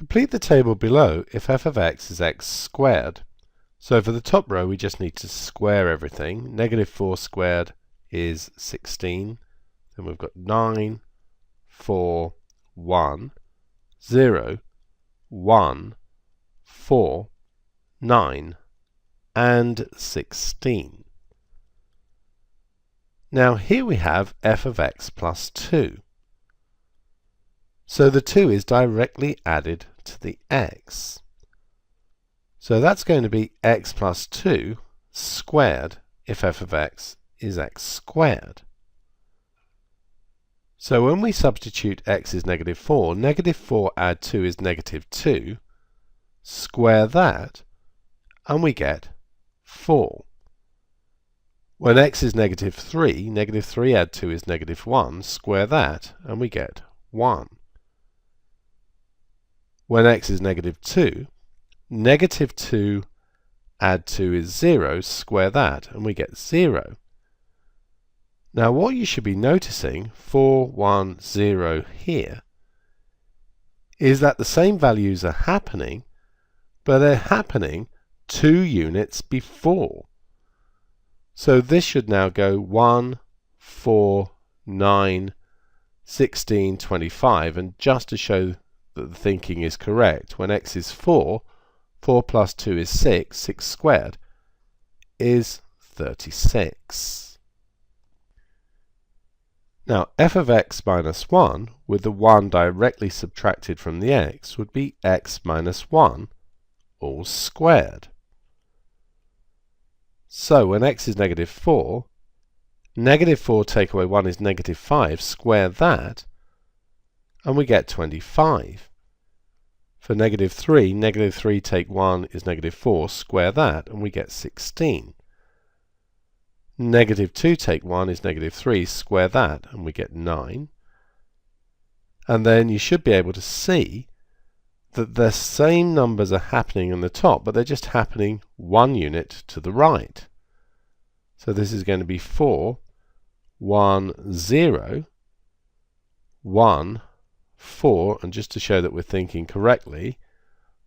Complete the table below if f of x is x squared. So for the top row we just need to square everything. Negative 4 squared is 16. Then we've got 9, 4, 1, 0, 1, 4, 9, and 16. Now here we have f of x plus 2. So the 2 is directly added to the x. So that's going to be x plus 2 squared if f of x is x squared. So when we substitute x is negative 4, negative 4 add 2 is negative 2, square that, and we get 4. When x is negative 3, negative 3 add 2 is negative 1, square that, and we get 1. When x is negative 2, negative 2 add 2 is 0, square that, and we get 0. Now what you should be noticing, 4, 1, 0 here, is that the same values are happening, but they're happening 2 units before. So this should now go 1, 4, 9, 16, 25, and just to show that the thinking is correct, when x is 4, 4 plus 2 is 6, 6 squared is 36. Now f of x minus 1, with the 1 directly subtracted from the x, would be x minus 1 all squared. So when x is negative 4, negative 4 take away 1 is negative 5, square that, and we get 25. For negative 3 take 1 is negative 4, square that, and we get 16. Negative 2 take 1 is negative 3, square that, and we get 9. And then you should be able to see that the same numbers are happening on the top, but they're just happening 1 unit to the right. So this is going to be 4, 1, 0, 1, 4, and just to show that we're thinking correctly,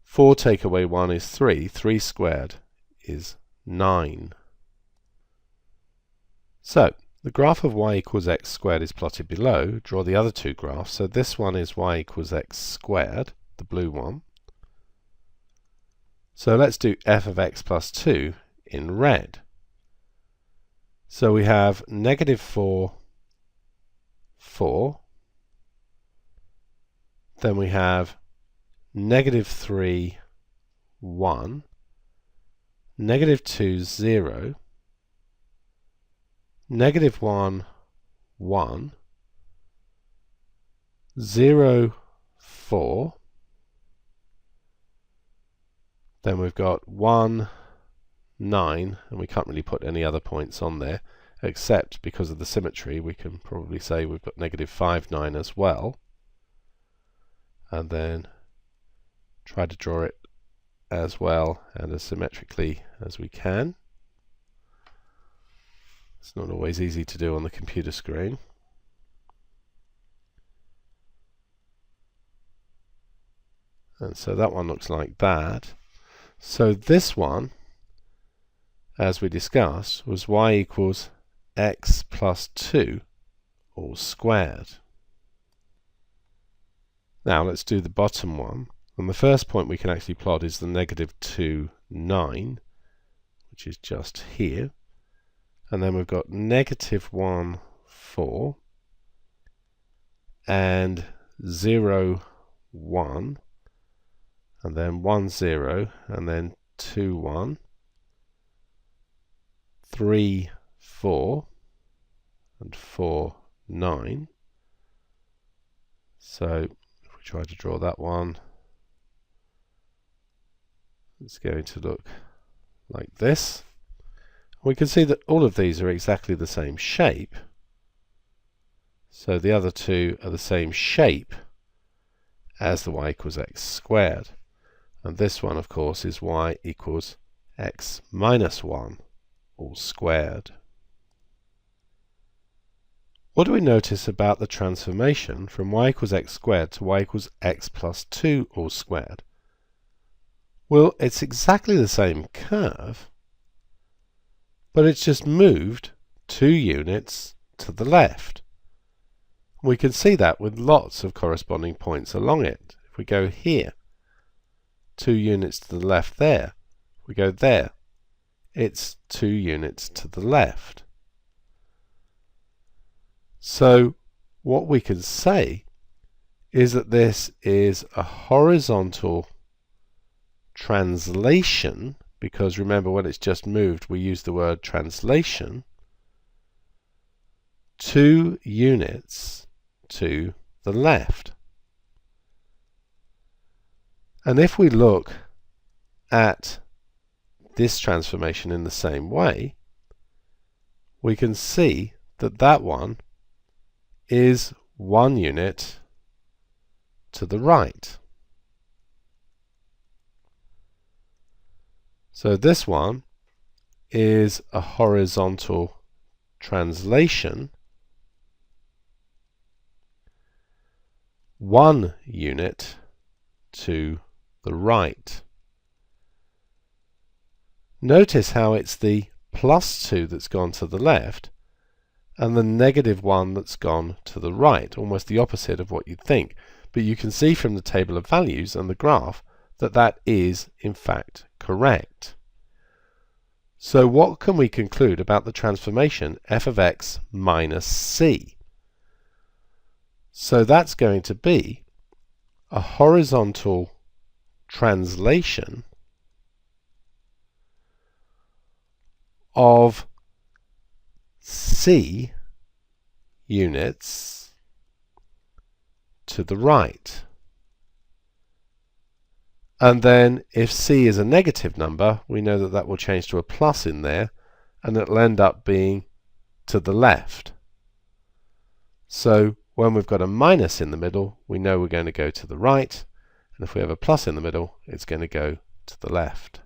4 take away 1 is 3, 3 squared is 9. So, the graph of y equals x squared is plotted below. Draw the other two graphs. So this one is y equals x squared, the blue one. So let's do f of x plus 2 in red. So we have negative 4, 4. Then we have negative 3, 1. Negative 2, 0. Negative 1, 1. 0, 4. Then we've got 1, 9, and we can't really put any other points on there, except because of the symmetry we can probably say we've got negative 5, 9 as well. And then try to draw it as well and as symmetrically as we can. It's not always easy to do on the computer screen. And so that one looks like that. So this one, as we discussed, was y equals x plus 2 all squared. Now let's do the bottom one. And the first point we can actually plot is the negative 2, 9, which is just here. And then we've got negative 1, 4, and 0, 1, and then 1, 0, and then 2, 1, 3, 4, and 4, 9. So if we try to draw that one, it's going to look like this. We can see that all of these are exactly the same shape. So the other two are the same shape as the y equals x squared. And this one, of course, is y equals x minus 1 all squared. What do we notice about the transformation from y equals x squared to y equals x plus 2 all squared? Well, it's exactly the same curve, but it's just moved 2 units to the left. We can see that with lots of corresponding points along it. If we go here, 2 units to the left there, we go there, it's 2 units to the left. So what we can say is that this is a horizontal translation, because remember when it's just moved we use the word translation, 2 units to the left. And if we look at this transformation in the same way, we can see that that one is 1 unit to the right. So this one is a horizontal translation, 1 unit to the right. Notice how it's the plus 2 that's gone to the left and the negative 1 that's gone to the right, almost the opposite of what you'd think. But you can see from the table of values and the graph that that is in fact correct. So what can we conclude about the transformation f of x minus c? So that's going to be a horizontal translation of c units to the right. And then if c is a negative number, we know that that will change to a plus in there, and it'll end up being to the left. So when we've got a minus in the middle, we know we're going to go to the right, and if we have a plus in the middle, it's going to go to the left.